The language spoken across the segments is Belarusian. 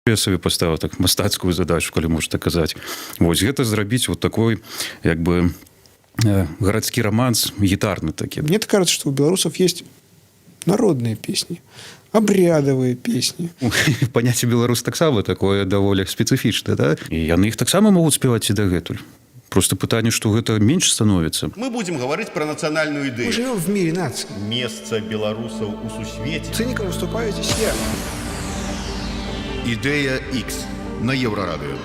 Я сабе поставил так мастацкую задачу, калі можна так казаць. Вось гэта зрабіць вот такой як бы городский романс гитарный таки. Мне так кажется, что у белорусов есть народные песни, обрядовые песни. Понятие беларус таксама такое даволі спецыфічнае, да? І яны іх таксама могуць спяваць і дагэтуль. Просто пытанне, што гэта менш становіцца. Мы будем говорить про национальную идею. Мы живем в мире наций. Место белорусов у сусвете. Циником выступаете я. Ідея X на Єврорадіо.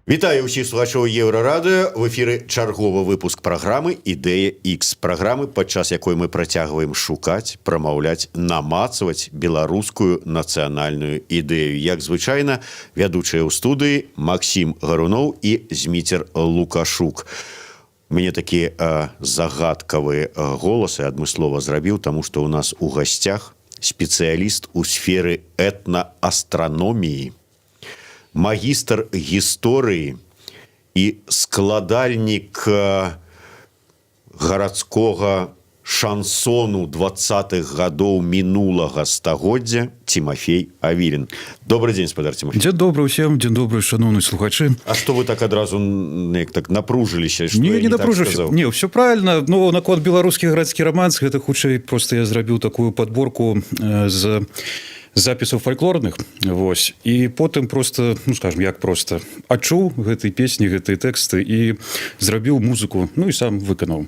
Вітаю ўсіх слухачоў Еўрарадыё. В эфіры чарговы выпуск праграмы «Ідэя X». Праграмы, падчас якой мы працягваем шукаць, прамаўляць, намацваць беларускую нацыянальную ідэю. Як звычайна, вядучыя ў студыі Максім Гаруноў і Зміцер Лукашук. У мяне такі загадкавы голас я адмыслова зрабіў, таму што ў нас у гасцях спецыяліст у сферы этнаастраноміі, магістр гісторыі і складальнік гарадскога шансону 20-х гадоў мінулага стагоддзя Тимофей Авилин. Добрый день, спадар Тимофей. Дзень добрый всем, дзень добрый, шановные слухачи. А что вы так адразу так напружыліся? Не напружился. Не, все правильно. Но наконт беларускі гарадскі романс, гэта хутчэй просто я зрабіў такую подборку з запісаў фольклорных, вось, і потым просто, ну скажем, як просто адчуў гэтай песні, гэтыя тэксты і зрабіў музыку, ну і сам выканаў.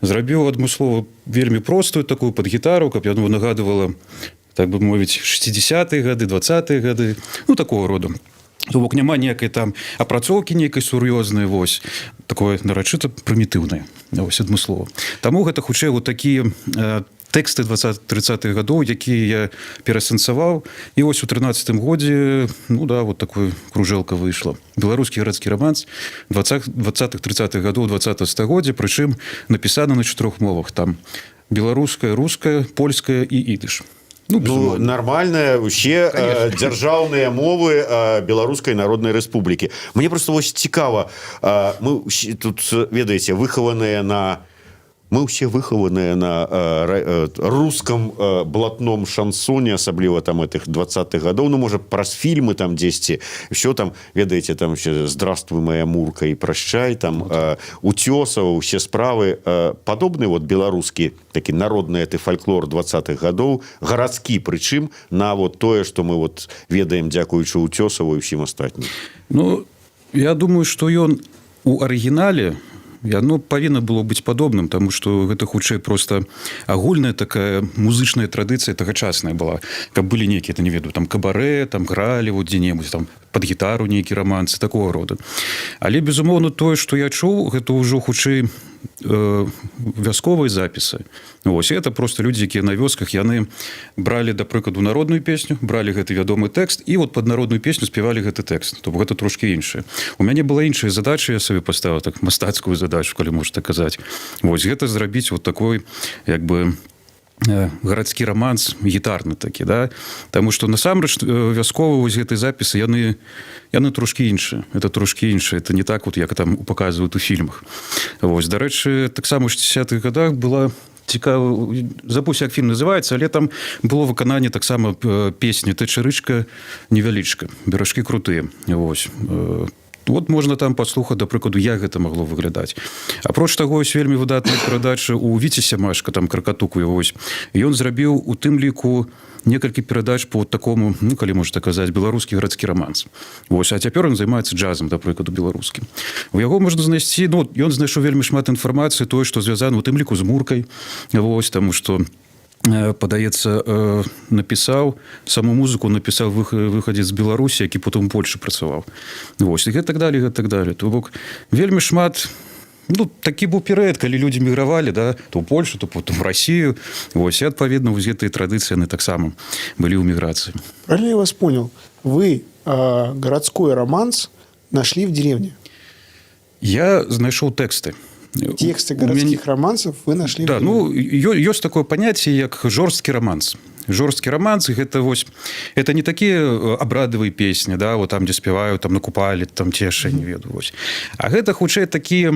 Зрабіў адмыслова вельмі простую такую пад гітару, каб яно нагадывала, так бы мовіць, 60-е гады, 20-е гады, ну такого роду. То бок няма некай там апрацоўкі нейкай сур'ёзнай, вось, такое нарачыта прымітыўнае, вось, адмыслова. Таму гэта хутчэй вот такія тэксты 20-30-х гадоў, якія я перасэнсаваў, і вось у 13-м годзе, ну да, вот такой кружэлка выйшла. Беларускі гарадскі романс 20-30-х гадоў 20-го стагоддзя, прычым напісана на 4 мовах, там беларуская, руская, польская і ідыш. Ну, нормальная, усе дзяржаўныя мовы Беларускай Народнай Рэспублікі. Мне просто вось цікава, мы тут, ведаеце, выхаваныя на... Мы ўсе выхаваныя на рускам блатном шансоне, асабліва там этих 20-х гадоў, ну, можа, праз фільмы там дзесьці, ўсё там, ведаеце, там «Здравствуй, моя мурка» і «Прощай», там «Уцёсаў», усе справы. Падобны вот беларускі такі народны эты фальклор 20-х гадоў, гарадскі, прычым на вот тое, што мы вот ведаем дзякуючы Уцёсаву і ўсім астатнім. Ну, я думаю, што ён у арыгінале яно павінна было быць падобным, таму што гэта хутчэй просто агульная такая музычная традыцыя тагачасная была, каб былі нейкія, не ведаю, там кабарэ, там гралі вот дзе-небудзь, там пад гітару нейкі романсы такого рода. Але безумоўна тое, што я чуў, гэта ўжо хутчэй вясковыя запісы. Вось, это просто людзі, якія на вёсках, яны бралі, да прыкладу, народную песню, бралі гэты вядомы тэкст і вот пад народную песню спявалі гэты тэкст. То гэта трошки іншае. У мяне была іншая задача, я сабе поставіў так мастацкую задачу, калі можна так казаць. Вось, гэта зрабіць вот такой, як бы, гарадскі романс гітарны такі, да? Таму што насамрэч вясковыя вось гэтай запісы яны трошки іншыя. Это трошки іншае. Это не так вот, як там паказваюць у фільмах. Вось, дарэчы, таксама ў 60-х гадах была цікава, забуўся, як фільм называецца, але там было выкананне таксама песні «Тэчарычка невялічка», «Беражкі крутыя». Вось. Вот можна там паслухаць, да прыкладу, як гэта магло выглядаць. Апроч таго, ёсць вельмі выдатная перадача у Віці Сямашка, там Кракатуку, вось. І ён зрабіў у тым ліку некалькі перадач по такому, ну, калі можна казаць, беларускі гарадскі романс. Вось, а цяпер ён займаецца джазам, да прыкладу, беларускім. У яго можна знайсці, ну, ён знайшоў вельмі шмат інфармацыі, тое, што звязана у тым ліку з муркай, вось, таму што падаецца, напісаў саму музыку, напісаў выхадзец з Беларусі, які потым у Польшы працаваў. Вось, і гэтак далее, гэтак далее. То бок вельмі шмат, ну, такі быў перыяд, калі людзі мігравалі, да, то ў Польшу, то потым в Россию. Вось, і адпаведна вось гэтыя традыцыі яны таксама былі ў міграцыі. Правильно я вас понял? Вы городской романс нашли в деревне? Я знайшоў тэксты. Тексты городских романсов вы нашли? Да, ну, ёсць такое паняцце, як жорсткі романс. Жорсткі романс, гэта вось, это не такія абрадавыя песні, да, вот там, дзе спяваюць, там на купалі, там цеша, не ведаю, вось. А гэта хутчэй такія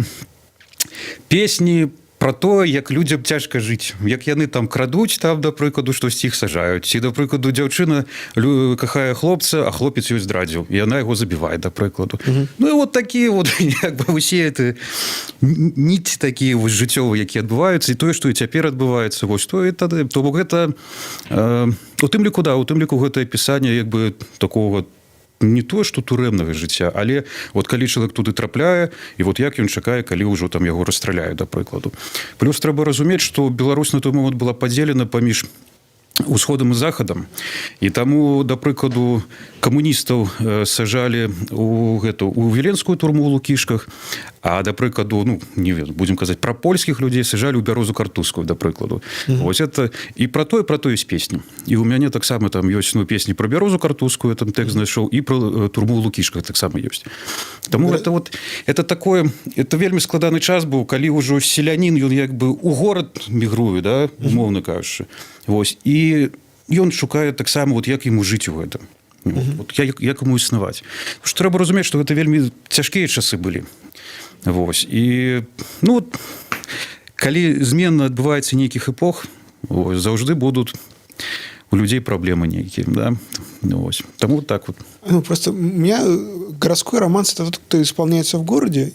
песні про то, як людям цяжка жыць, як яны там крадуць, там, да прыкладу, штосьці іх сажаюць, ці, да прыкладу, дзяўчына кахае хлопца, а хлопец ёй здрадзіў, і яна яго забівае, да прыкладу. Ну і вот такія вот, як бы, усе это ніць такія вось жыццёвыя, якія адбываюцца, і тое, што і цяпер адбываецца, вось то, то бок гэта у тым ліку, да, у тым ліку гэта апісанне, як бы, такого не тое, што турэмнага жыцця, але вот калі чалавек туды трапляе, і вот як ён чакае, калі ўжо там яго расстраляюць, да прыкладу. Плюс трэба разумець, што Беларусь на той момант была падзелена паміж усходам і захадам, і таму, да прыкладу, камуністаў сажалі у віленскую турму ў Лукішках, а, да прыкладу, ну, не ведаю, будзем казаць, пра польскіх людзей сажалі ў Бярозу Картузскую, да прыкладу. Вось это і пра тое ёсць песні. І ў мяне таксама там ёсць, ну, песні пра Бярозу Картузскую, там тэкст знайшоў, і пра турму ў Лукішках таксама ёсць. Таму это вот, это такое, это вельмі складаны час быў, калі ўжо селянін, ён як бы ў горад мігруе, да, умоўна кажучы. Вось, і ён шукае таксама, вот, як яму жыць у гэтым. Вот, як яму існаваць. Што трэба разумець, што гэта вельмі цяжкія часы былі. Вось. І, ну, калі змена адбываецца нейкіх эпох, ось, заўжды будуць у людей проблемы некие, да, вот. Тому вот так вот. Ну, просто у меня городской романс – это тот, кто исполняется в городе,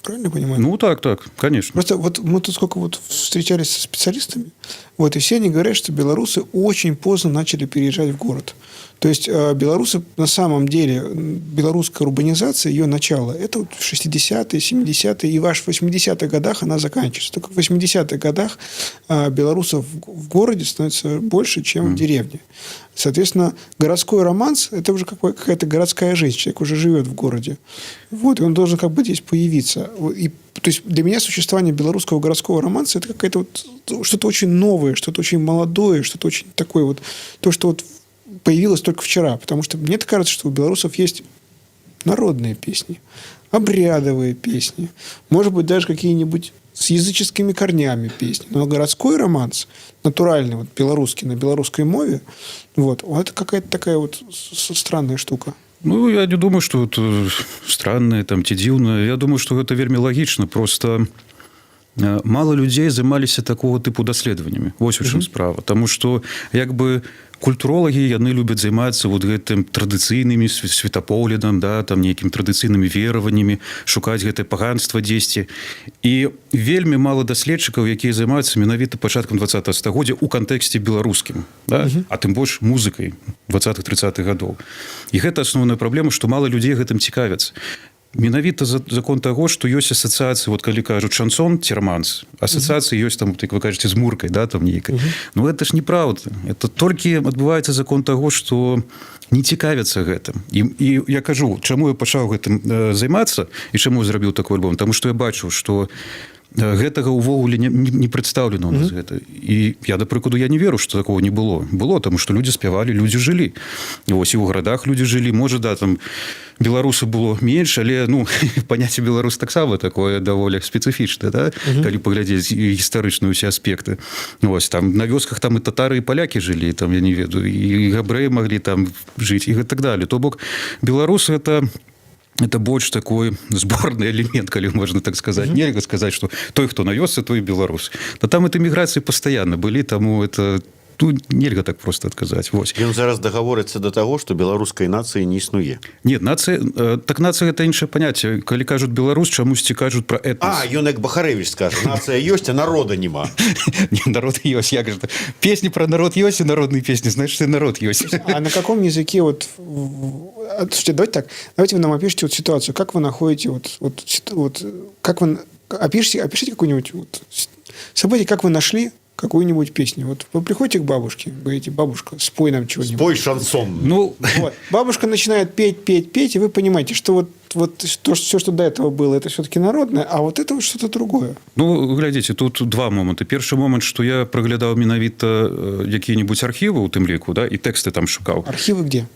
правильно понимаю? Ну, так, конечно. Просто вот мы тут сколько вот встречались со специалистами, вот, и все они говорят, что белорусы очень поздно начали переезжать в город. То есть белорусы на самом деле, белорусская урбанизация, ее начало, это вот 60-е, 70-е и аж в 80-х годах она заканчивается. Только в 80-х годах белорусов в городе становится больше, чем в деревне. Соответственно, городской романс – это уже какая-то городская жизнь. Человек уже живет в городе. Вот, и он должен как бы здесь появиться. И, то есть для меня существование белорусского городского романса – это какая-то вот что-то очень новое, что-то очень молодое, что-то очень такое вот, то, что вот появилось только вчера. Потому что мне кажется, что у белорусов есть народные песни, обрядовые песни, может быть, даже какие-нибудь с языческими корнями песни. Но городской романс, натуральный, вот, белорусский, на белорусской мове, вот, это какая-то такая вот странная штука. Ну, я не думаю, что это странное, там, ці дзіўнае. Я думаю, что это вельмі лагічна. Просто мало людей займаліся такого типу даследаваннямі. Вось у чым справа. Таму што, як бы, культуролагі, яны любяць займацца вот гэтым традыцыйнымі светапоглядам, да, там нейкім традыцыйнымі вераваннямі, шукаць гэтае паганства дзесьці. І вельмі мала даследчыкаў, якія займаюцца менавіта пачаткам 20-го стагоддзя ў кантэксце беларускім, да? А тым больш музыкай 20-30-х гадоў. І гэта асноўная праблема, што мала людзей гэтым цікавяцца. Менавіта закон таго, што ёсць асацыяцыі, вот калі кажуць шансон ці романс, асацыяцыі ёсць там, як вы кажаце, з муркай, да, там нейкай. Ну, это ж неправда. Это толькі адбываецца закон таго, што не цікавяцца гэтым. І я кажу, чаму я пачаў гэтым займацца і чаму я зрабіў такой альбом? Таму што я бачу, што гэтага ўвогуле не прадстаўлена ў нас гэта. І я, да прыкладу, я не веру, што такого не было. Было, таму што людзі спявалі, людзі жылі. Вось і ў гарадах людзі жылі. Можа, да, там беларусы было менш, але, ну, паняцце беларус таксама такое даволі спецыфічнае, да? Калі паглядзець гістарычныя ўсе аспекты. Вось, там на вёсках там і татары, і палякі жылі, там, я не ведаю, і габрэі маглі там жыць, і так далее. То бок, беларусы это больш такой зборны элемент, калі можна так сказаць. Нельга сказаць, што той, хто на вёсцы, той беларус. Но там это міграцыі пастаянна былі, таму это тут нельга так просто адказаць. Вось. Ён зараз дагаворыцца да таго, што беларускай нацыі не існуе. Нет, нацыя, так нацыя гэта іншае паняцце. Калі кажуць беларус, чамусьці кажуць пра этнос. Ён як Бахарэвіч скажа, нацыя ёсць, а народа няма. Не, народ ёсць, як же. Песні пра народ ёсць, і народныя песні, значит, и народ ёсць. А на каком языке вот... Слушайте, давайте так. Давайте вы нам опишите вот ситуацию. Как вы находите как вы... Опишите какую-нибудь вот событие, как вы нашли какую-нибудь песню. Вот вы приходите к бабушке, говорите: бабушка, спой нам чего-нибудь. Спой шансон. Ну, вот. Бабушка начинает петь, и вы понимаете, что все, что до этого было, это все-таки народное, а вот это вот что-то другое. Ну, глядзіце, тут два моманты. Першы момант, што я праглядаў менавіта якія-нибудь архівы ў тым ліку, да, і тэксты там шукаў. Архівы где?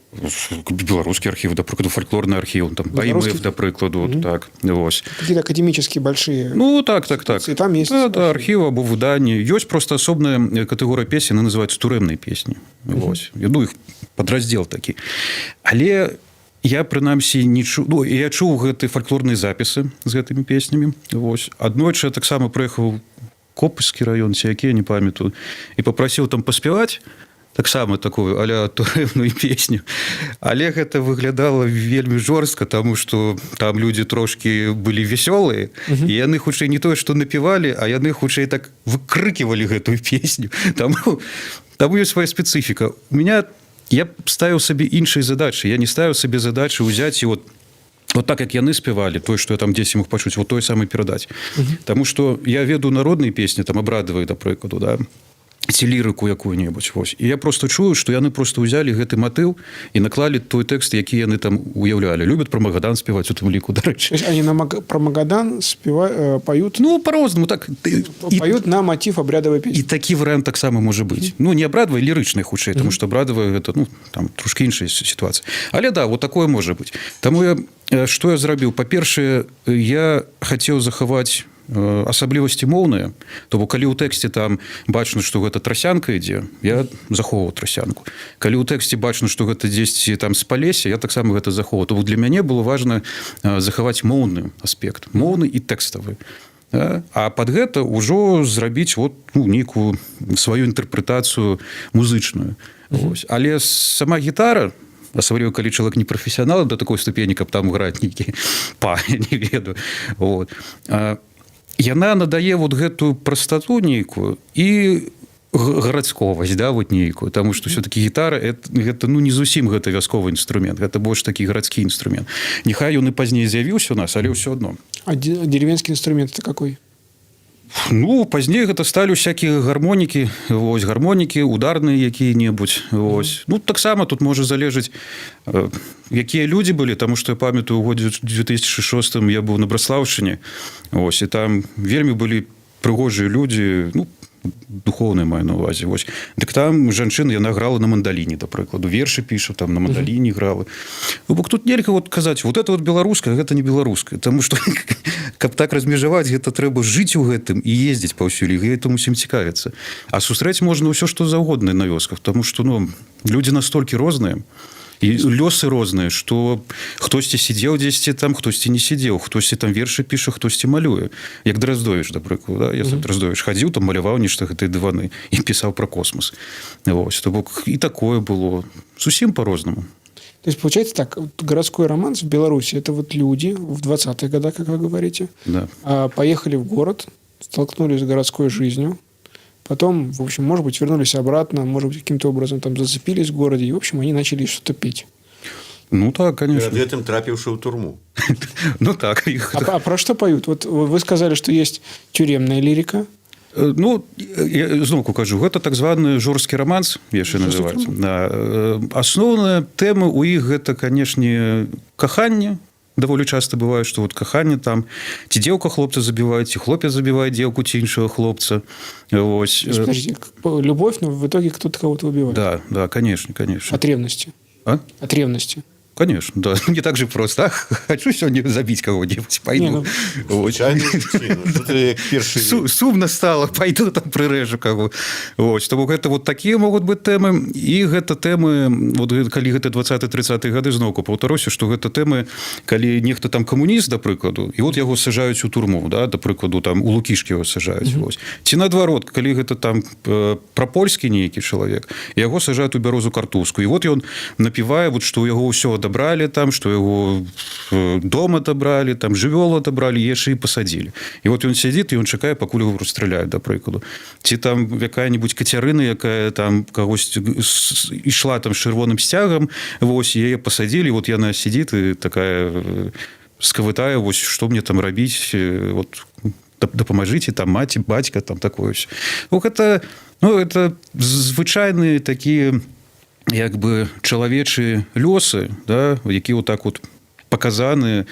Беларускі архіў, да прыкладу, фольклорны архіў, там БАІМФ, да прыкладу, так, вось. Какие-то академические большие. Ну, так. И там есть. Да, архіў або выданні. Ёсць просто асобная катэгорыя песень, яны называюцца турэмныя песні. Вось. Ну, іх падраздзел такі. Але я прынамсі не чу... ну, я чуў гэтыя фальклорныя запісы з гэтымі песнямі. Вось. Аднойчы я таксама прыехаў Копальскі раён, ці які, я не памятаю, і папрасіў там паспяваць таксама такую а-ля турэмную песню. Але гэта выглядала вельмі жорстка, таму што там людзі трошкі былі вясёлыя, і яны хутчэй не тое, што напявалі, а яны хутчэй так выкрыківалі гэтую песню. Таму ёсць свая спецыфіка. У меня я ставіў сабе іншыя задачы. Я не ставіў сабе задачы ўзяць і вот так, як яны спявалі, тое, што я там дзесьці мог пачуць, вот тое самае перадаць. Таму што я веду народныя песні, там абрадавыя, да прыкладу, да, ці лірыку якую-небудзь. Вось. І я просто чую, што яны просто ўзялі гэты матыў і наклалі той тэкст, які яны там уяўлялі. Любят про Магадан спяваць у тым ліку, дарэчы. То есть они про Магадан поют? Ну, по-рознаму. Так. Поют на мотив обрядовой песни. І такі варыянт таксама можа быць. Ну, не абрадавай, лірычнай хутчэй, тому што абрадавай гэта, ну, там трошкі іншая сітуацыя. Але да, вот такое можа быць. Таму што я зрабіў? Па-першае, я хацеў захаваць асаблівасці моўныя, то бо калі ў тэксце там бачна, што гэта трасянка ідзе, я захоўваў трасянку. Калі ў тэксце бачна, што гэта дзесьці там з Палесся, я таксама гэта захоўваў. То для мяне было важна захаваць моўны аспект, моўны і тэкставы. А пад гэта ўжо зрабіць вот, ну, нейкую сваю інтэрпрэтацыю музычную. Але сама гітара, асабліва калі чалавек не прафесіянал да такой ступені, каб там граць нейкі па, я не ведаю. Вот. Яна надае вот гэтую прастату нейкую і гарадсковасць, да, вот нейкую, таму што все-таки гітара гэта ну не зусім гэта вясковы інструмент, гэта больш такі гарадскі інструмент. Няхай ён і пазней з'явіўся у нас, але ўсё адно. А деревенский инструмент это какой? Ну, пазней гэта сталі всякие гармонікі, вось, гармонікі, ударныя якія-небудзь. Вось. Ну, таксама тут можа залежаць, якія людзі былі, таму што я памятаю, у годзе 2006 я быў на Браслаўшчыне, вось, і там вельмі былі прыгожыя людзі, ну, духоўныя маю на ўвазе. Вось. Дык там жанчына, яна грала на мандаліне, да прыкладу, вершы піша, там на мандаліне грала. Ну, бо тут нельга вот казаць, вот это вот беларускае, гэта не беларускае, таму што каб так размежаваць, гэта трэба жыць у гэтым і ездзіць паўсюль, і гэтым усім цікавіцца. А сустрэць можна ўсё, што заўгодна на вёсках, таму што, ну, людзі настолькі розныя, і лёсы розныя, што хтосьці сидзеў дзесьці там, хтосьці не сидзеў, хтосьці там вершы піша, хтосьці малюе. Як Драздовіч, да прыкладу, да? Я Драздовіч хадзіў, там маляваў нешта гэтыя дываны і пісаў пра космос. Вось, то бок і такое было. Зусім по-рознаму. То есть, получается так, вот городской романс в Беларуси, это вот люди в 20-х годах, как вы говорите, да. Поехали в город, столкнулись с городской жизнью, потом, в общем, может быть, вернулись обратно, может быть, каким-то образом там зацепились в городе, и, в общем, они начали что-то петь. Ну, так, конечно. Перед этим трапивший в турму. Ну, так. А про что поют? Вот вы сказали, что есть тюремная лирика. Ну, я зноўку кажу, гэта так званы жорсткі романс, яшчэ называецца. Да. Асноўная тэма ў іх гэта, канешне, каханне. Даволі часта бывае, што вот каханне там, ці дзеўка хлопца забівае, ці хлопец забівае дзеўку, ці іншага хлопца. Вось. Подождите, любовь, но в итоге кто-то кого-то убивает. Да, да, конечно, конечно. От ревности. А? От ревности. Конечно, да. Не так же просто. А, хочу сегодня забить кого-нибудь, пойду. Сумно стало, пойду там прирежу кого. Вот. Тому это вот такие могут быть темы. И это темы, вот коли это 20-30 годы, знову повторюся, что это темы, коли нехто там коммунист, до прикладу, и вот его сажают у турму, да, до прикладу, там у Лукишки его сажают. Ці наадварот, коли это там пропольский некий человек, его сажают у Бярозу Картузскую. И вот он напевает, вот, что у его все отобрали там, что его дом отобрали, там жывёл отобрали, яшчэ і посадили. И вот он сидит, и он чакае, пакуль его расстреляют, до прикладу. Ці там якая-нибудь Кацярына, якая там когось ішла там с чырвоным сцягам, вось, яе посадили, вот яна сидит и такая скавытае, вось, что мне там рабіць, вот, дапамажыце, там маці, бацька, там такое ўсё. Ну, это звычайныя такія як бы чалавечыя лёсы, да, які вот так вот паказаны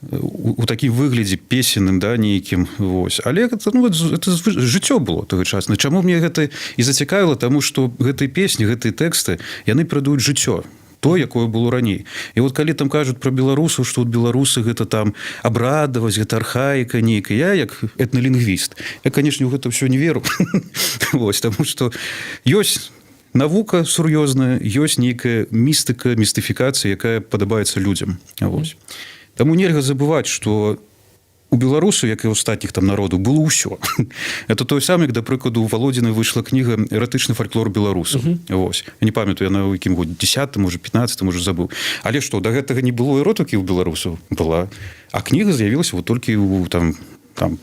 у такім выглядзе песенным, да, нейкім, вось. Але это, ну, это жыццё было тагачасна. Чаму мне гэта і зацікавіла? Таму што гэтыя песні, гэтыя тэксты, яны прадаюць жыццё. То, якое было раней. І вот калі там кажуць про беларусаў, што вот беларусы гэта там абрадаваць, гэта архаіка нейкая, я як этналінгвіст, я, канешне, у гэта ўсё не веру. Вось, таму што ёсць навука сур'ёзная, ёсць нейкая містыка, містыфікацыя, якая падабаецца людзям. Вось. Таму нельга забываць, што у беларусаў, як і ў астатніх там народаў, было ўсё. Это той самы, як, да прыкладу, у Валодзіны выйшла кніга «Эратычны фальклор беларусаў». Вось. Я не памятаю, яна ў якім годзе, 10-м, можа, 15-м, можа, забыў. Але што, да гэтага не было эротыкі ў беларусаў? Была. А кніга з'явілася вот толькі ў там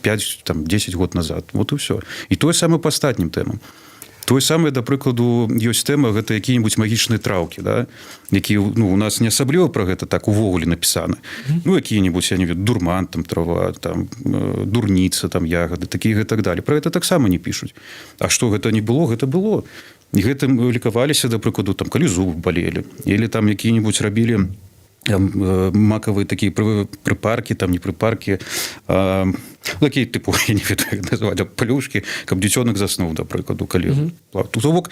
5-10 год назад. Вот і ўсё. І тое самае па астатнім тэмам. Тое самае, да прыкладу, ёсць тэма, гэта якія-небудзь магічныя траўкі, да? Якія, у нас не асабліва пра гэта так увогуле напісаны. Якія-небудзь, я не ведаю, дурман, там, трава, там, дурніца, там, ягады, такія і так далее. Пра гэта таксама не пішуць. А што гэта не было? Гэта было. І гэтым лікаваліся, да прыкладу, там, калі зубы балелі. Или там якія-небудзь рабілі макавыя такія прыпаркі, там не прыпаркі, такія тыпу, я не ведаю, як называць, плюшкі, каб дзіцёнак заснуў, да прыкладу, калі то бок,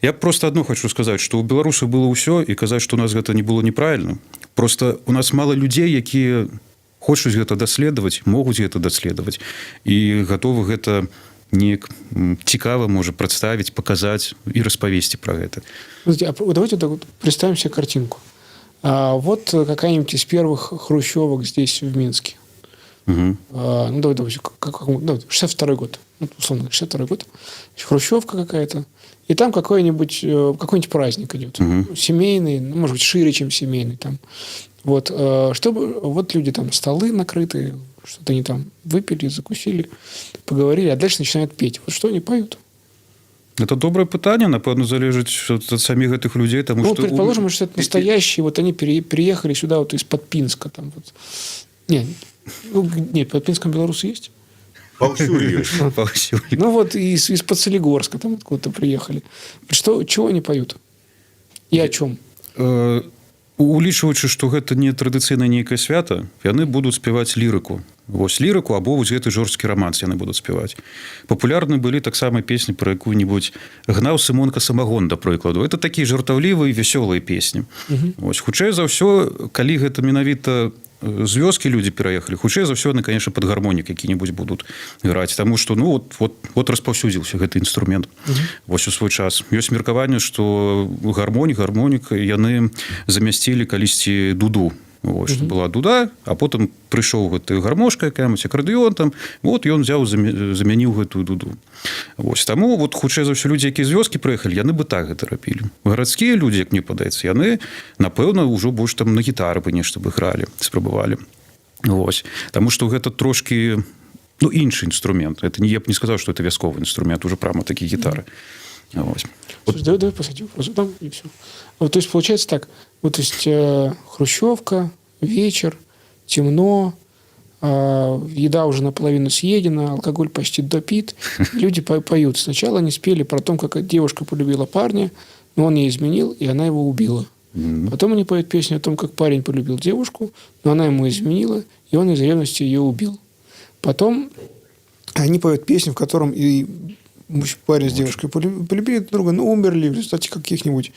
я просто адно хочу сказаць, што ў беларусаў было ўсё, і казаць, што у нас гэта не было неправільна. Просто у нас мала людзей, якія хочуць гэта даследаваць, могуць гэта даследаваць, і гатовы гэта неяк цікава можа прадставіць, паказаць і распавесці пра гэта. Давайте так вот представим себе картинку. Вот какая-нибудь из первых хрущевок здесь, в Минске. Давай, 62-й год. Условно, 62-й год. Хрущевка какая-то. И там какой-нибудь праздник идет. Семейный, может быть, шире, чем семейный. Там. Вот, вот люди там, столы накрытые, что-то они там выпили, закусили, поговорили, а дальше начинают петь. Вот что они поют? Это добрае пытанне, напэўна, залежыць ад саміх гэтых людзей, таму што предположим, что это настоящие, вот они приехали сюда вот из-под Пинска там вот. Нет, под Пинском белорусы есть? Паўсюль ёсць. Ну вот из-под Солигорска там откуда-то приехали. Чего они поют? И о чем? Улічваючы, што гэта не традыцыйнае нейкае свята, яны будуць спяваць лірыку. Вось лірыку або вось гэты жорсткі раманс яны будуць спяваць. Папулярны былі таксама песні пра якую-небудзь «Гнаў Сымонка самагон», да прыкладу. Это такія жартаўлівыя і вясёлыя песні. Вось, хутчэй за ўсё, калі гэта менавіта з вёскі людзі пераехалі, хутчэй за ўсё яны, конечно, пад гармонік які-небудзь будуць граць, таму што вот распаўсюдзіўся гэты інструмент. Вось у свой час. Ёсць меркаванне, што гармонік яны замясцілі калісьці дуду. Вось, была дуда, а потым прыйшоў гэты гармошка якая-небудзь, акардэон там, вот ён взяў, замяніў гэтую дуду. Вось, таму вот хутчэй за ўсё людзі, якія з вёскі прыехалі, яны бы так гэта рабілі. Гарадскія людзі, як мне падаецца, яны, напэўна, ўжо больш там на гітары бы нешта бы гралі, спрабавалі. Вось, таму што гэта трошкі, іншы інструмент. Это я б не сказаў, што это вясковы інструмент, уже прямо такі гітары. Вось. Слушай, давай посадим вопрос. Там и все. Вот, то есть, получается так. Вот, то есть, хрущевка, вечер, темно, еда уже наполовину съедена, алкоголь почти допит. Люди поют. Сначала они спели про то, как девушка полюбила парня, но он ей изменил, и она его убила. Потом они поют песню о том, как парень полюбил девушку, но она ему изменила, и он из ревности ее убил. Потом они поют песню, в котором и парень с девушкой полюбили друг друга, но умерли в результате каких-нибудь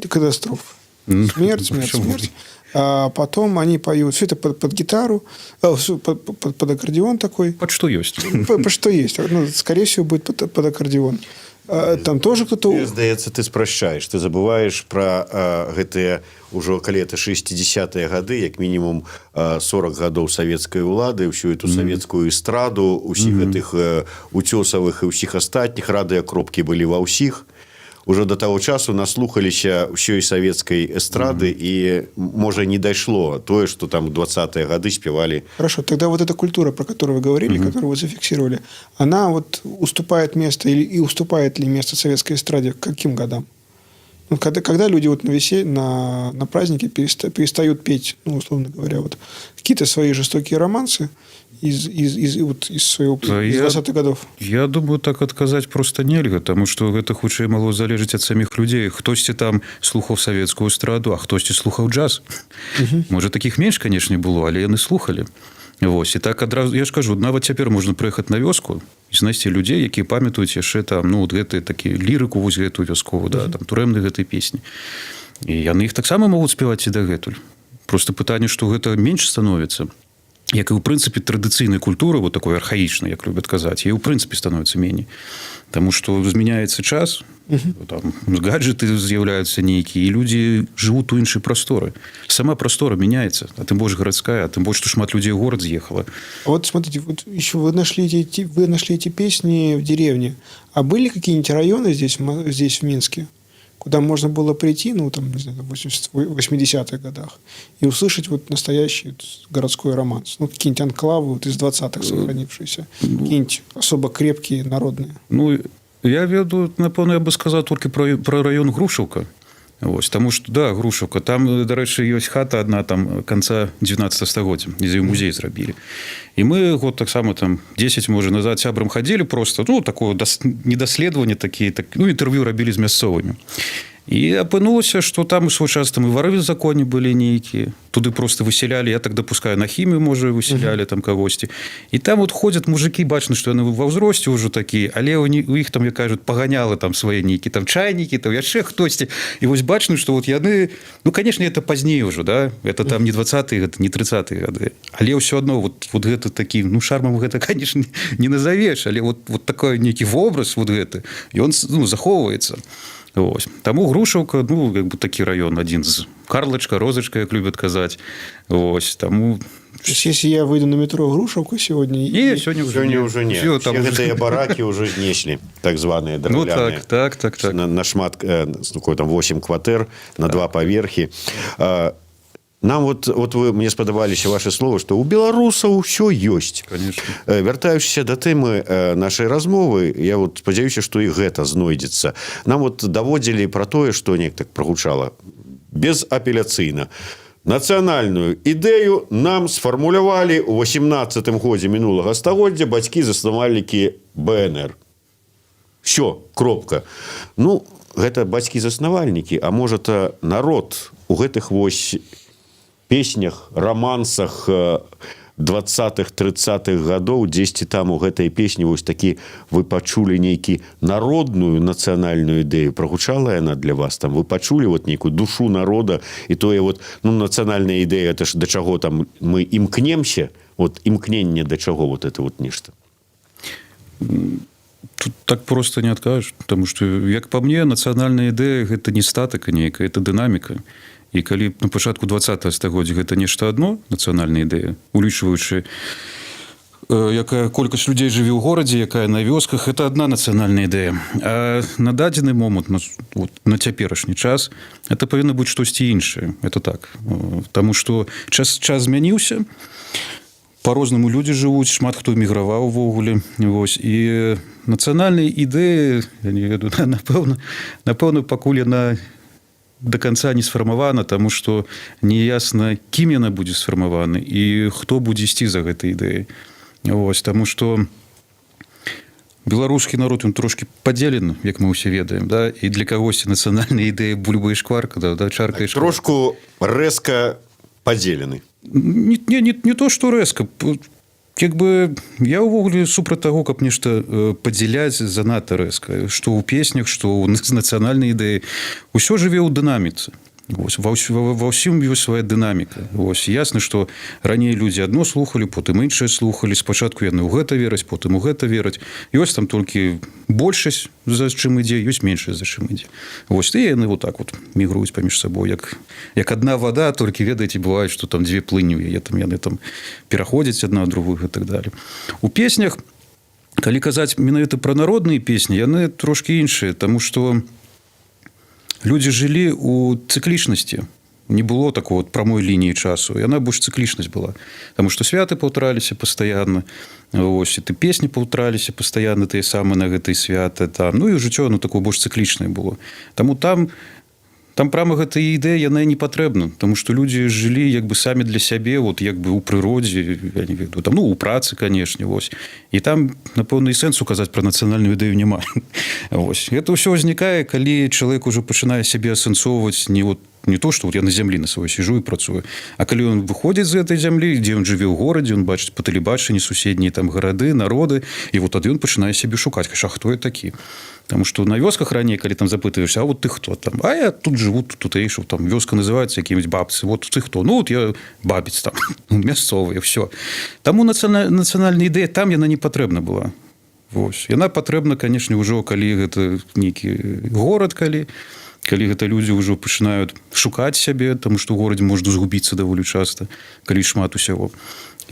катастроф. Смерть. А потом они поют все это под гитару, под аккордеон такой. Под что есть. Под что есть. Скорее всего, будет под аккордеон. Там тоже кто-то... Мне здаецца, ты спрашчаеш, ты забываеш пра гэтыя ўжо калі это 60-е гады, як мінімум 40 гадоў савецкай улады, ўсю эту савецкую эстраду, усіх гэтых уцёсавых і ўсіх астатніх, радыёкропкі былі ва ўсіх. Уже до того часу наслухаліся ўсёй савецкай эстрады і, можа, не дайшло тое, што там 20-е гады спевали. Хорошо, тогда вот эта культура, про которую вы говорили, которую вы зафиксировали, она вот уступает место и уступает ли место советской эстраде к каким годам? Ну, когда люди вот на празднике перестают петь, условно говоря, вот какие-то свои жестокие романсы из 20-х годов? Я думаю, так адказаць просто нельга, тому что гэта хутчэй магло залежыць ад самих людзей. Хтосьці там слухаў савецкую эстраду, а хтосьці слухаў джаз. Можа, таких менш, канешне, было, але яны слухалі. Вось, і так адразу, я ж кажу, нават цяпер можна прыехаць на вёску і знайсці людзей, якія памятаюць яшчэ там, вот гэты такі лірыку, вось гэтую вёсковую, да, там турэмны гэтай песні. І яны іх таксама могуць спяваць і дагэтуль. Просто пытанне, што гэта менш становіцца. як і ў прынцыпе традыцыйнай культуры вот такой архаічнай, як любят казаць, і ў прынцыпе становіцца меней, таму што змяняецца час, там гаджеты з'яўляюцца нейкія, і людзі жывуць у іншай прасторы. Сама прастора меняется, а тым больш гарадская, а тым больш, што шмат людзей у горад з'ехала. А вот смотрите, вот еще вы нашли эти песни в деревне. А были какие-нибудь районы здесь в Минске, куда можно было прийти, ну, там, не знаю, в 80-х годах, и услышать вот настоящий вот городской романс? Ну, какие-нибудь анклавы вот из 20-х сохранившиеся, какие-нибудь особо крепкие, народные? Ну, я веду, напэўна, я бы сказал толькі про район Грушаўка. Вось, таму што, да, Грушаўка, там, дарэчы, ёсць хата адна там канца 19 стагоддзя, дзе музей зрабілі. І мы год таксама там 10, можа, назад сябрам хадзілі просто, ну, такое недаследаванне такія, ну, інтэрв'ю рабілі з мясцовымі. І апынулася, што там у свой час там і вары в законе былі нейкія, туды просто выселялі, я так дапускаю, на хімію, можа, выселялі там кагосьці. І там вот ходзяць мужыкі, бачна, што яны ва ўзросце ўжо такія, але у іх там, як кажуць, паганялы там свае нейкія там чайнікі, там яшчэ хтосьці. І вось бачна, што вот яны, ну, конечно, это пазней ўжо, да, это там не 20-е, это не 30-е гады, але ўсё адно вот гэта такі, ну, шармам гэта, конечно, не назавеш, але вот такой нейкі вобраз вот гэты, ён, ну, захоўваецца. Ось. Таму Грушаўка, ну, як бы такі раён адзін з Карлачка, Розачка, як любят казаць. Ось, таму... То есть, если я выйду на метро Грушаўку сегодня... Не, сёння ўжо не. Все гэтыя баракі ўжо знеслі, так званыя драўляныя. Ну, так. На шмат, там 8 кватэр, на 2 паверхі. Нам вот вы, мне спадабаліся ваши словы, што ў беларусаў ўсё ёсць. Конечно. Вяртаючыся да тэмы нашай размовы, я вот спадзяюся, што і гэта знойдзецца. Нам вот даводзілі пра тое, што неяк так прагучала безапеляцыйна. Нацыянальную ідэю нам сфармулявалі ў 18-м годзе мінулага стагоддзя бацькі-заснавальнікі БНР. Всё, кропка. Ну, гэта бацькі-заснавальнікі, а можа-то народ у гэтых вось песнях, романсах 20-х, 30-х гадоў, дзесьці там у гэтай песні вось такі вы пачулі нейкі народную нацыянальную ідэю. Прагучала яна для вас там? Вы пачулі вот нейкую душу народа і тое вот, ну, нацыянальная ідэя, это ж да чаго там мы імкнемся, вот імкненне да чаго вот это вот нешта? Тут так просто не адкажаш, потому что, як по мне, нацыянальная ідэя гэта не статыка нейкая, это дынаміка. І калі на пачатку 20-го стагоддзя гэта нешта адно, нацыянальная ідэя, улічваючы, якая колькасць людзей жыве ў горадзе, якая на вёсках, это адна нацыянальная ідэя. А на дадзены момант, вот, на цяперашні час, это павінна быць штосьці іншае. Это так. Таму што час змяніўся, по-рознаму людзі жывуць, шмат хто эміграваў увогуле. Вось. І нацыянальная ідэя, я не ведаю, напэўна, пакуль яна до конца не сфармавана, таму што неясна, кім яна будзе сфармавана і хто будзе ісці за гэтай ідэяй. Вось, таму што беларускі народ, ён трошки падзелены, як мы ўсе ведаем, да? І для кагосьці нацыянальная ідэя бульба і шкварка, да, чарка і шкварка. Трошку рэзка падзелены. Не то, што рэзка. Як бы я ўвогуле супраць таго, каб нешта падзяляць занадта рэзка, што ў песнях, што ў нацыянальнай ідэі. Усё жыве ў дынаміцы. Вось, ва ўсім ёсць свая дынаміка. Вось, ясна, што раней людзі адно слухалі, потым іншае слухалі. Спачатку яны ў гэта вераць, потым у гэта вераць. Ёсць там толькі большасць, за чым ідзе, ёсць меншасць, за чым ідзе. Вось, і яны вот так вот мігруюць паміж сабой. Як адна вада, толькі, ведаеце, бывае, што там дзве плыні ў яе, там яны там пераходзяць адна ад другую і так далее. У песнях, калі казаць менавіта пра народныя песні, яны трошкі іншыя, таму што людзі жылі ў цыклічнасці. Не было такой вот прамой лініі часу. Яна больш цыклічнасць была. Таму што святы паўтараліся пастаянна. Ось, і песні паўтараліся пастаянна тыя самыя на гэтай святы. Там. Ну і жыццё, ну, такое больш цыклічнае было. Таму там прама гэта ідэя, яна не патрэбна. Таму што людзі жылі як бы самі для сябе, вот як бы ў прыродзе, я не ведаю, там, ну, у працы, канешне, вось. І там, напэўна, і сэнсу казаць пра нацыянальную ідэю няма. Вось. Гэта ўсё ўзнікае, калі чалавек ужо пачынае сябе асэнсоўваць не вот не то, что вот я на зямлі на сваёй сижу і працую, а калі ён выходзіць з гэтай зямлі, дзе ён жыве ў горадзе, ён бачыць па тэлебачанні суседнія там гарады, народы, і вот тады ён пачынае сябе шукаць, а хто я такі? Потому что на вёсках раней, калі там запытываешься, а вот ты хто там? А я тут живу, тутэйшаў, там вёска называется якімі бабцы. Вот ты хто? Ну вот я бабец там, мясцовыя, все. Таму нацыянальная ідэя там яна не патрэбна была. Вось. Яна патрэбна, канешне, ўжо калі гэта нейкі горад, калі гэта людзі ўжо пачынаюць шукаць сябе, таму што ў горадзе можна згубіцца даволі часта, калі шмат усяго.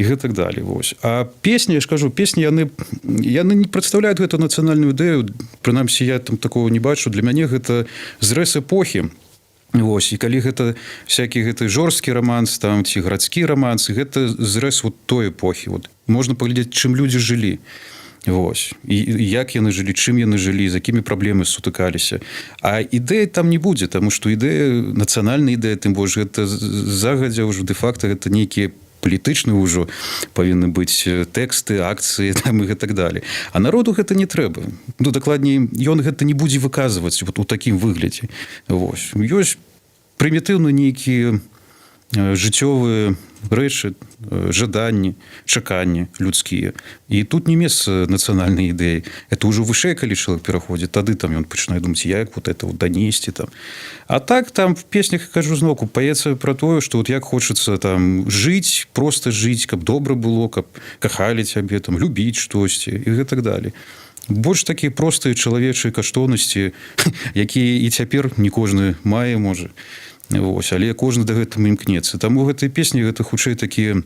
І гэтак далей. Вось. А песні, я ж кажу, песні, яны не прадстаўляюць гэту нацыянальную ідэю. Прынамсі, я там такого не бачу. Для мяне гэта зрэз эпохі. Вось. І калі гэта всякі гэты жорсткі романс, там, ці гарадскі романс, гэта зрэз вот той эпохі. Вот. Можна паглядзець, чым людзі жылі. Вось. І як яны жылі, чым яны жылі, з якімі праблемы сутыкаліся. А ідэі там не будзе, таму што ідэя, нацыянальная ідэя, тым больш, гэта загадзя ўжо дэ-факта, гэта нейкія палітычныя ўжо павінны быць тэксты, акцыі там, і гэтак далей. А народу гэта не трэба. Ну, дакладней, ён гэта не будзе выказваць вот у такім выглядзе. Вось. Ёсць прымітыўна нейкія жыццёвыя рэчы, жаданні, чаканні людскія. І тут не месца нацыянальнай ідэі. Это ўжо вышэй, калі чалавек пераходзіць, тады там ён пачынае думаць, як вот это вот данесці там. А так там в песнях, кажу зноўку, паецца пра тое, што вот як хочацца там жыць, проста жыць, каб добра было, каб кахалі цябе, там любіць штосьці і гэтак далей. Больш такія простыя чалавечыя каштоўнасці, якія і цяпер не кожны мае, можа. Вось, але кожны да гэтага імкнецца. Таму гэтай песні гэта хутчэй такія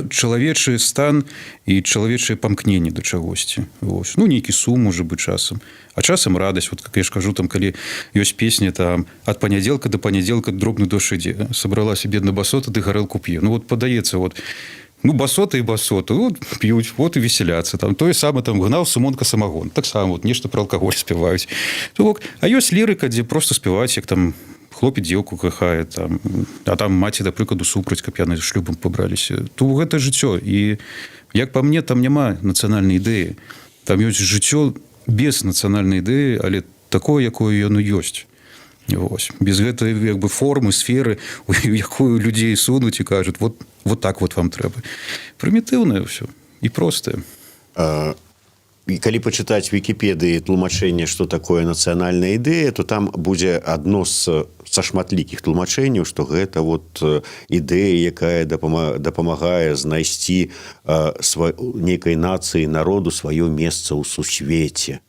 чалавечы стан і чалавечае памкненне да чагосьці. Вось. Ну, нейкі сум, можа быць, часам. А часам радасць. Вот, как я ж кажу, там, калі ёсць песня там ад панядзелка да панядзелка дробны дождж ідзе. Сабралася бедна басота, ды гарэлку п'е. Ну, вот падаецца, вот, ну, басота і басота, вот, п'юць, вот, і весяляцца. Там, тое саме, там, гнаў сумонка самагон. Так само, вот, нешта пра алкаголь спяваюць. А ёсць лірыка, дзе проста спяваюць, як там хлопец дзеўку кахае, там, а там маці, да прыкладу, супраць, каб яны шлюбам пабраліся. То гэта жыццё. І, як па мне, там няма нацыянальнай ідэі. Там ёсць жыццё без нацыянальнай ідэі, але такое, якое яно ёсць. Вось. Без гэтай, як бы, формы, сферы, у якую людзей сунуць і кажуць, вот так вот вам трэба. Прымітыўнае ўсё. І простае. І калі пачытаць Вікіпедыі тлумачэнне, што такое нацыянальная ідэя, то там будзе адно са шматлікіх тлумачэнняў, што гэта вот ідэя, якая дапамагае знайсці нейкай нацыі, народу сваё месца ў сусвеце,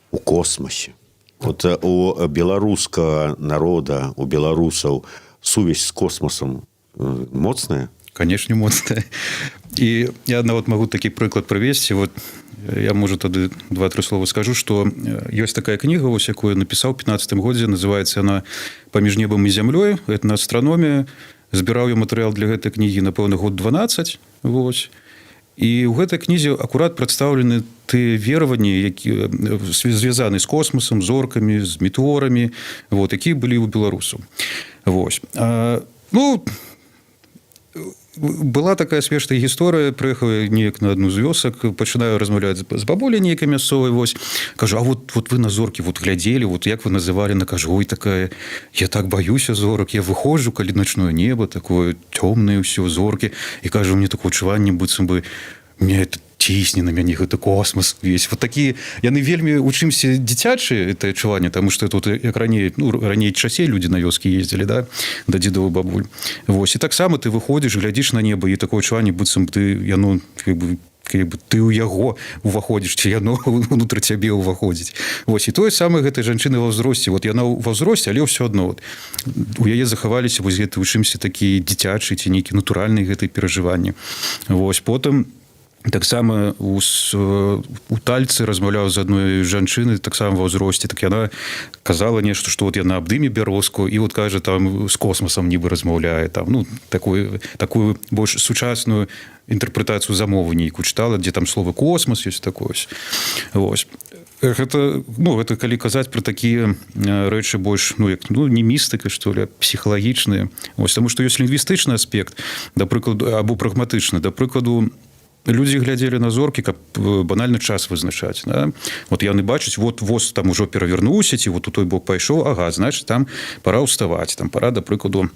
у космасе. Вот у беларускага народа, у беларусаў сувязь з космасам моцная? Канешне, моцная. І я нават магу такі прыклад прывесці. Вот я, можа, тады 2-3 слова скажу, што ёсць такая кніга, вось, якую я напісаў у 15 годзе, называецца яна «Паміж небам і зямлёй», это астраномія. Збіраў я матэрыял для гэтай кнігі, напэўна, год 12. Вось. І ў гэтай кнізе акурат прадстаўлены тыя вераванні, якія звязаны з космасам, зоркамі, з метэорамі, вот, якія былі ў беларусаў. Вось. Ну, была такая смешная гісторыя, прыехаў неяк на адну з вёсак, пачынаю размаўляць з бабуляй нейкай мясцовай, вось, кажу, а вот вы на зоркі вот глядзелі, вот як вы называлі, на кажу, ой, такая, я так баюся зорак, я выходжу, калі начное неба, такое цёмнае ўсё, зоркі, і кажу, мне такое адчуванне, быццам бы, мне это цісне на мяне гэты космас весь. Вот такія, яны вельмі у чымсьці дзіцячыя, это адчуванне, таму што тут як раней, ну, раней часей людзі на вёскі ездзілі, да, да дзедовых бабуль. Вось, і таксама ты выходзіш, глядзіш на неба, і такое адчуванне, быццам ты, яно, как бы ты ў яго ўваходзіш, ці яно ўнутр цябе ўваходзіць. Вось, і тое самае гэтай жанчыны ва ўзросце. Вот яна ва ўзросце, але ўсё адно. Вот, у яе захаваліся вось гэты у чымсьці такі дзіцячы ці нейкі натуральны гэтай перажыванні. Вось, потым таксама у Тальцы размаўляў з адной жанчынай, таксама ва ўзросце, так яна казала нешта, што вот яна абдыме бярозку і вот кажа, там з космасам нібы размаўляе, там, ну, такую больш сучасную інтэрпрэтацыю замовы нейкую чытала, дзе там слова космас ёсць такое. Вось. Гэта, ну, гэта калі казаць пра такія рэчы больш, ну, як, ну, не містыка, што ли, псіхалагічныя. Вось, таму што ёсць лінгвістычны аспект, да прыкладу, або прагматычны, да прыкладу, людзі глядзелі на зоркі, каб банальны час вызначаць, да? Вот яны бачаць, вот воз там ужо перавярнуўся, ці вот у той бок пайшоў, ага, значит, там пора ўставаць, там пора, да прыкладу,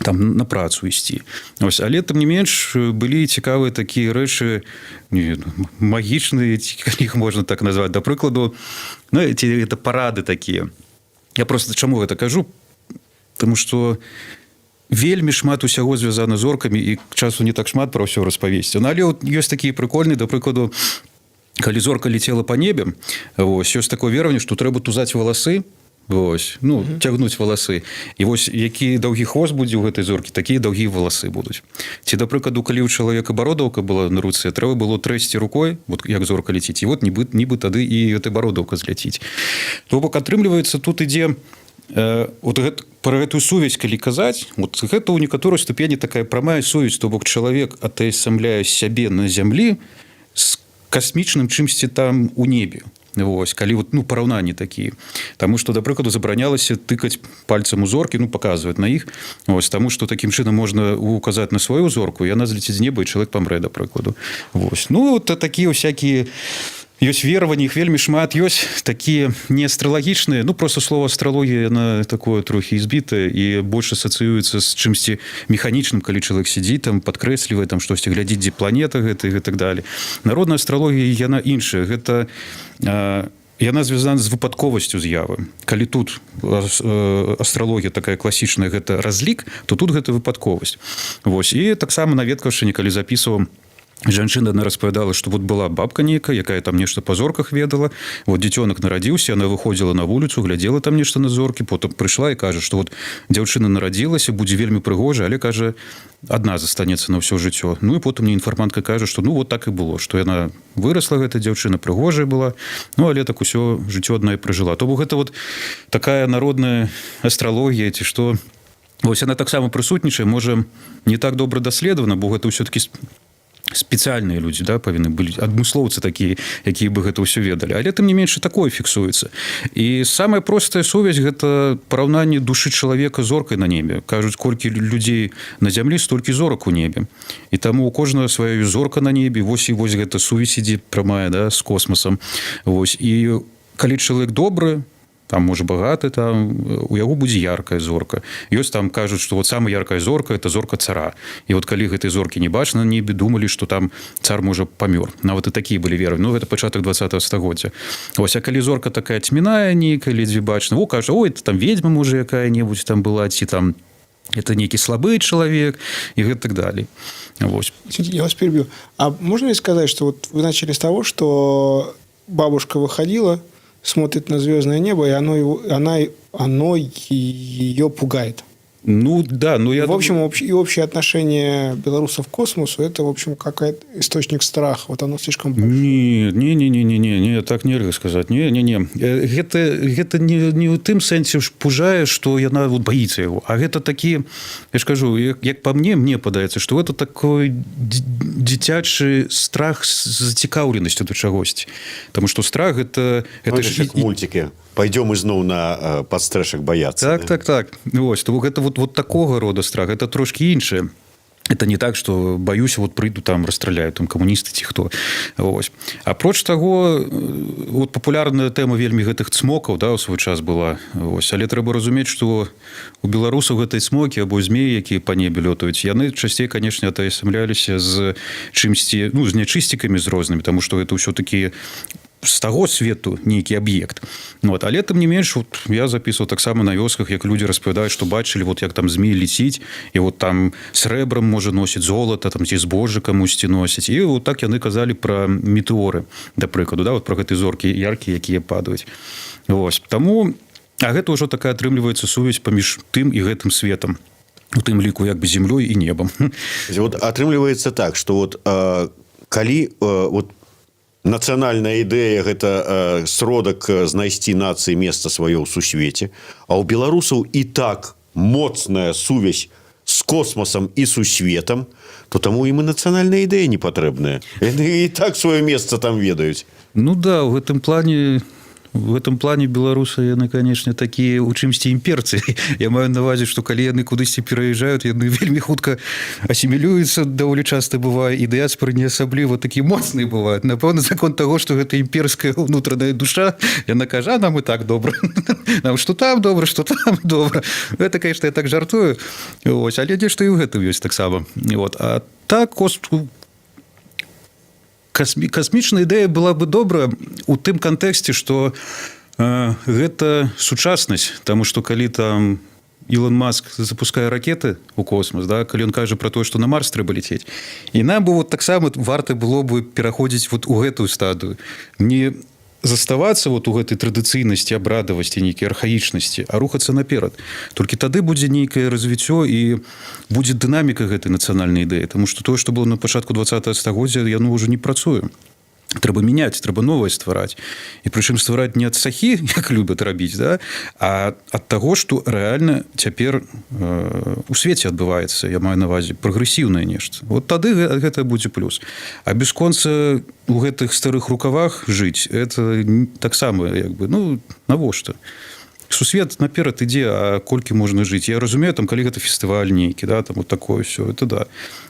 там на працу ісці. Ось, але тым не менш былі цікавыя такія рэчы, магічныя, іх можна так назваць, да прыкладу, ну, это парады такія. Я просто чаму гэта кажу? Таму што вельмі шмат усяго звязана з зоркамі, і часу не так шмат пра ўсё распавесці. Ну, але ёсць такія прыкольныя, да прыкладу, калі зорка летела па небе, ось, ёсць такое вераванне, што трэба тузаць валасы, ось, ну, цягнуць валасы. І вось які даўгі хвост будзе ў гэтай зоркі, такія даўгія валасы будуць. Ці, да прыкладу, калі ў чалавека бародаўка была на руцэ, трэба было трэсці рукой, вот як зорка ляціць, і вот нібы тады і эта бародаўка зляціць. То бок атрымліваецца, тут ідзе вот про гэтую сувязь, калі казаць, вот гэта ў некаторай ступені такая прамая сувязь, то бок чалавек атаясамляе сябе на зямлі з касмічным чымсьці там у небе. Вось, калі вот, ну, параўнанні такія. Таму што, да прыкладу, забаранялася тыкаць пальцам у зоркі, ну, паказваць на іх, вось, таму што такім чынам можна указаць на сваю зорку, і яна злеціць з неба, і чалавек памрэ, да прыкладу. Вось. Ну, вот такія ўсякія ёсць вераванні, іх вельмі шмат, ёсць такія не астралагічныя, ну, просто слово астралогія, яна такое трохі збітае і больш асацыюецца з чымсьці механічным, калі чалавек сядзіць, там, падкрэслівае, там, штосьці глядзіць, дзе планета гэта і так далее. Народная астралогія, яна іншая. Гэта яна звязана з выпадковасцю з'явы. Калі тут астралогія такая класічная, гэта разлік, то тут гэта выпадковасць. Вось. І таксама на веткаўшчыне, калі запісваў, жанчына она распавядала, што вот была бабка нейкая, якая там нешта па зорках ведала, вот дзіцёнак нарадзіўся, она выходзіла на вуліцу, глядзела там нешта на зоркі, потым прыйшла і кажа, што вот дзяўчына нарадзілася, будзе вельмі прыгожа, але, кажа, адна застанецца на ўсё жыццё. Ну і потым мне інфармантка кажа, што ну вот так і было, што яна вырасла, гэта дзяўчына, прыгожая была, ну але так усё жыццё адна і пражыла. То бок гэта вот такая народная астралогія, ці што, вось яна таксама прысутнічае, можа, не так добра даследавана, бо гэта ўсё-такі спецыяльныя людзі, да, павінны былі адмыслоўцы такія, якія бы гэта ўсё ведалі, але тым не менш такое фіксуецца. І самая простая сувязь гэта параўнанне душы чалавека з зоркай на небе. Кажуць, колькі людзей на зямлі, столькі зорак у небе. І таму у кожнага свая зорка на небе, вось і вось гэта сувязь ідзе прамая, да, з космасам. Вось. І калі чалавек добры, там, можа, багаты, там, у яго будзе яркая зорка. Ёсць там, кажуць, што вот самая яркая зорка – это зорка цара. І вот калі гэтай зоркі не бачна на небе, думалі, што там цар, можа, памёр. Нават і такія былі веры. Ну, гэта пачатак 20-го стагоддзя. Вось, а калі зорка такая цьмяная нейкая, ледзьве бачна, о, кажа, ой, это там ведьма, можа, якая-небудзь там была, ці там это нейкі слабы чалавек, і гэта так далей. Вось. Я вас перебью. А можно ли сказать, что вот вы начали с того, что бабушка выходила, смотрит на звездное небо, и оно ее пугает? Ну, да. Ну, я в общем, и общее отношение белорусов к космосу – это, в общем, какой-то источник страха. Вот оно слишком большое. Не, так нельга сказаць. Не. Гэта не ў тым сэнсе пужае, што яна вот боится яго. А гэта такі, я ж кажу, як па мне падаецца, што гэта такой дзіцячы страх з зацікаўленасцю да чагосьці. Таму што страх – гэта ж як мультики. Пойдем ізноў на падстрэшак баяцца. Так. Вось, то гэта вот такога рода страх. Это трошки іншае. Это не так, что боюсь, вот прыйду там, расстраляют там камуністы ці хто. Вось. Апроч таго, вот папулярная тэма вельмі гэтых цмокаў, да, у свой час была. Вось. Але трэба разумець, што у беларусаў гэтай цмокі або змеі, якія па небе лётаюць, яны часцей, канешне, атаясамляліся з чымсьці, ну, з нячысцікамі з рознымі, таму што гэта ўсё такі з таго свету нейкі аб'ект. Вот. Але тым не менш, вот, я записываў таксама на вёсках, як людзі распавядаюць, што бачылі, вот, як там змей леціць, і вот там срэбрам можа носіць золата, там, ці збожжа камусьці носіць. І вот так яны казалі пра метэоры, да прыкладу, да, вот, пра гэтыя зоркі яркія, якія падаюць. Вось. Таму, а гэта ўжо такая атрымліваецца сувязь паміж тым і гэтым светам. У тым ліку як бы зямлёй і небам. Вот атрымліваецца так, што вот калі вот нацыянальная ідэя гэта сродак знайсці нацыі месца сваё ў сусвеце, а ў беларусаў і так моцная сувязь з космосам і сусветам, то таму ім і нацыянальная ідэя не патрэбная. Яны і так сваё месца там ведаюць. Ну да, у гэтым плане В этом плане беларусы, яны, конечно, такія у чымсьці імперцы. Я маю на ўвазе, што калі яны кудысьці пераязджаюць, яны вельмі хутка асімілююцца, даволі часта бывае, і дыяспоры не асабліва такі моцныя бываюць. Напэўна, закон таго, што гэта імперская ўнутраная душа, яна кажа, а нам і так добра. Нам што там добра, што там добра. Гэта, конечно, я так жартую. Ось, але нешта і ў гэтым ёсць таксама. Вот. А так, касмічная ідэя была бы добра у тым кантэксце, што гэта сучаснасць, таму што калі там Ілон Маск запускае ракеты ў космос, да, калі ён кажа пра тое, што на Марс трэба летець, і нам бы вот таксама варта было бы пераходзіць вот у гэтую стадыю, не заставацца вот у гэтай традыцыйнасці, абрадавасці, нейкай архаічнасці, а рухацца наперад. Толькі тады будзе нейкае развіццё і будзе дынаміка гэтай нацыянальнай ідэі, таму што тое, што было на пачатку 20-го стагоддзя, яно ўжо не працуе. Трэба мяняць, трэба новае ствараць. І прычым ствараць не ад сахі, як любят рабіць, да? А ад таго, што рэальна цяпер у свеце адбываецца, я маю на ўвазе, прагрэсіўнае нешта. Вот тады гэта будзе плюс. А бясконца у гэтых старых рукавах жыць, это таксама, як бы, ну, навошта? Сусвет наперад ідзе, а колькі можна жыць. Я разумею, там, калі гэта фестываль нейкі, да, там, вот такое все, это да.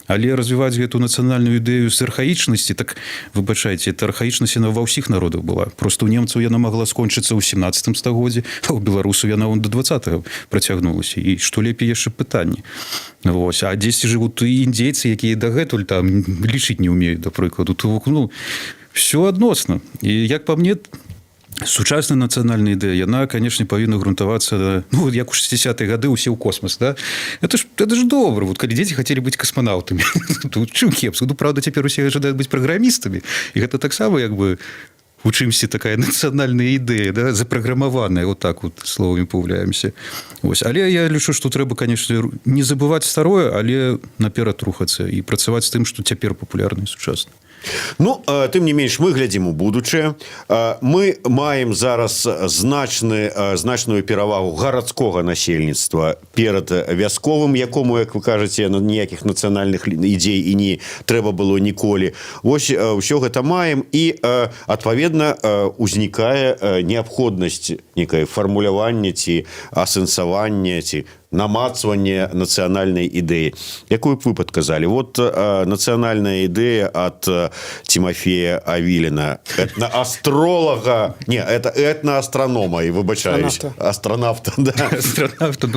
Але развіваць гэту нацыянальную ідэю з архаічнасці, так, выбачайце, это архаічнасць яна ва ўсіх народах была. Просто у немцаў яна магла скончыцца ў 17 стагоддзі, а ў беларусаў яна до 20-го працягнулася. І што лепей яшчэ пытанне. Вось. А дзесьці жывуць і індзейцы, якія дагэтуль там лічыць не ўмеюць, да прыкладу. Ну, все адносна. І як па мне, сучасная нацыянальная ідэя, яна, конечно, павінна грунтавацца, ну, як у 60-е гады усе ў космос, да? Это ж добра, вот калі дзеці хацелі быць касманаўтамі. Тут чым кепска? Ну, правда, цяпер усе жадаюць быць праграмістамі, і гэта таксама, як бы, у чымсьці такая нацыянальная ідэя, да, запраграмаваная, вот так вот словамі паўляемся. Вось. Але я лічу, што трэба, конечно, не забываць старое, але наперад рухацца і працаваць з тым, што цяпер папулярна і сучасна. Ну, тым не менш, мы глядзім у будучае. Мы маем зараз значную перавагу гарадскога насельніцтва перад вясковым, якому, як вы кажаце, ніякіх нацыянальных ідзей і не трэба было ніколі. Вось ўсё гэта маем, і, адпаведна, узнікае неабходнасць некае фармулявання ці асэнсавання ці намацванне нацыянальнай ідэі. Якую б вы падказалі? Вот нацыянальная ідэя ад Тимофея Авилина, этноастролога, не, это этноастранома, и выбачаюсь, астронавта, да,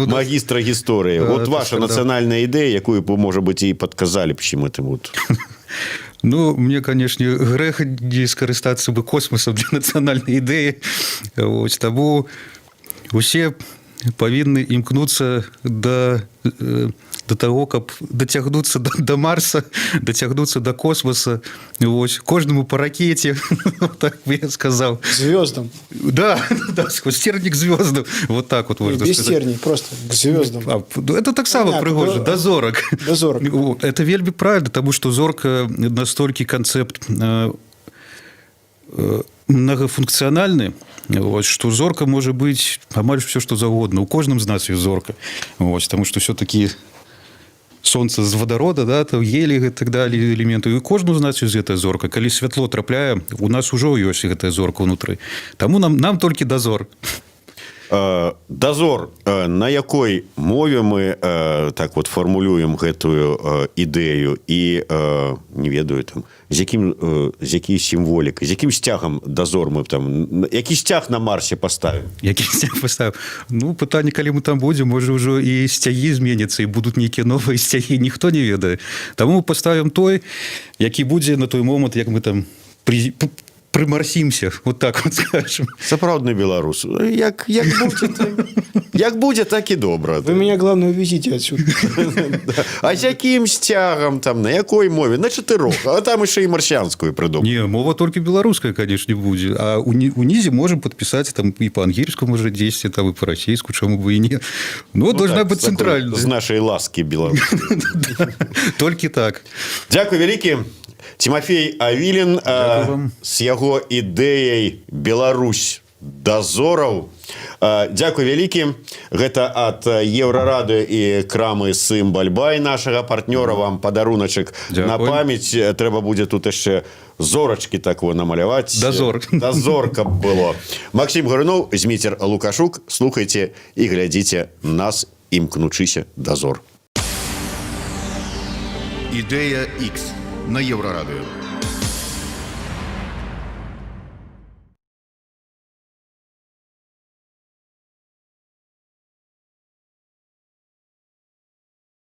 магистра гісторыі. Вот ваша нацыянальная ідэя, якую б, может быть, і падказалі б чым-нибудь. Ну, мне, конечно, грех не скарыстацца бы космосом для нацыянальнай ідэі. Вось, таму усе павінны імкнуцца да таго, каб дацягнуцца да Марса, дацягнуцца да космоса. Вось, кожнаму па ракете, так бы я сказал. Звездам. Да, сквозь терник звездам. Вот так вот можно без сказать. Без терний, просто к звездам. Это так само прыгожа, да зорак. Да зорак. Это вельмі правильно, потому что зорка настолькі канцэпт многофункциональны, вот, что зорка может быть амаль все, что завгодно. У кожным з нас есть зорка. Вот, потому что все-таки солнце з водорода, да, там гелі и так далее, элементы. И кожным з нас есть гэтая зорка. Калі святло трапляе, у нас уже есть гэтая зорка внутри. Тому нам толькі дозор. Дозор, на якой мове мы так вот фармулюем гэтую ідэю і не ведаю там з якій сімволікай, з якім сцягам дозор мы там, які сцяг на Марсе поставім? Які сцяг поставім? Ну, пытанне, калі мы там будзем, можа ўжо і сцягі зменяцца, і будуць нейкія новыя сцягі, ніхто не ведае. Таму мы поставім той, які будзе на той момант, як мы там примарсімся, вот так вот скажем. Сапраўдны беларус. Як будзе, так і добра. Вы меня, главное, увезите отсюда. А з якім сцягам, там, на якой мове? На 4, а там яшчэ і марсіанскую прыдумаць. Не, мова толькі беларуская, конечно, будзе. А унізе можем подписать там і по-ангельску, может, 10, там, і по-расійску, чаму бы і не. Ну, должна так, быць цэнтральная. З нашай ласкі беларускай. Толькі так. Дзякуй вялікі. Тимофей Авилин с яго ідэяй Беларусь дозораў Дзякуй вялікі. Гэта ад Еўрарадыё і крамы Сымбальбай нашага партнёра. Вам падаруначак на Дзякуй. памяць. Трэба будзе тут яшчэ зорачкі такого намаляваць. Дазор. Дазор, каб было. Максім Гаруноў, Зміцер Лукашук. Слухайце і глядзіце нас, імкнучыся дазор. Ідея X на Єврорадіо.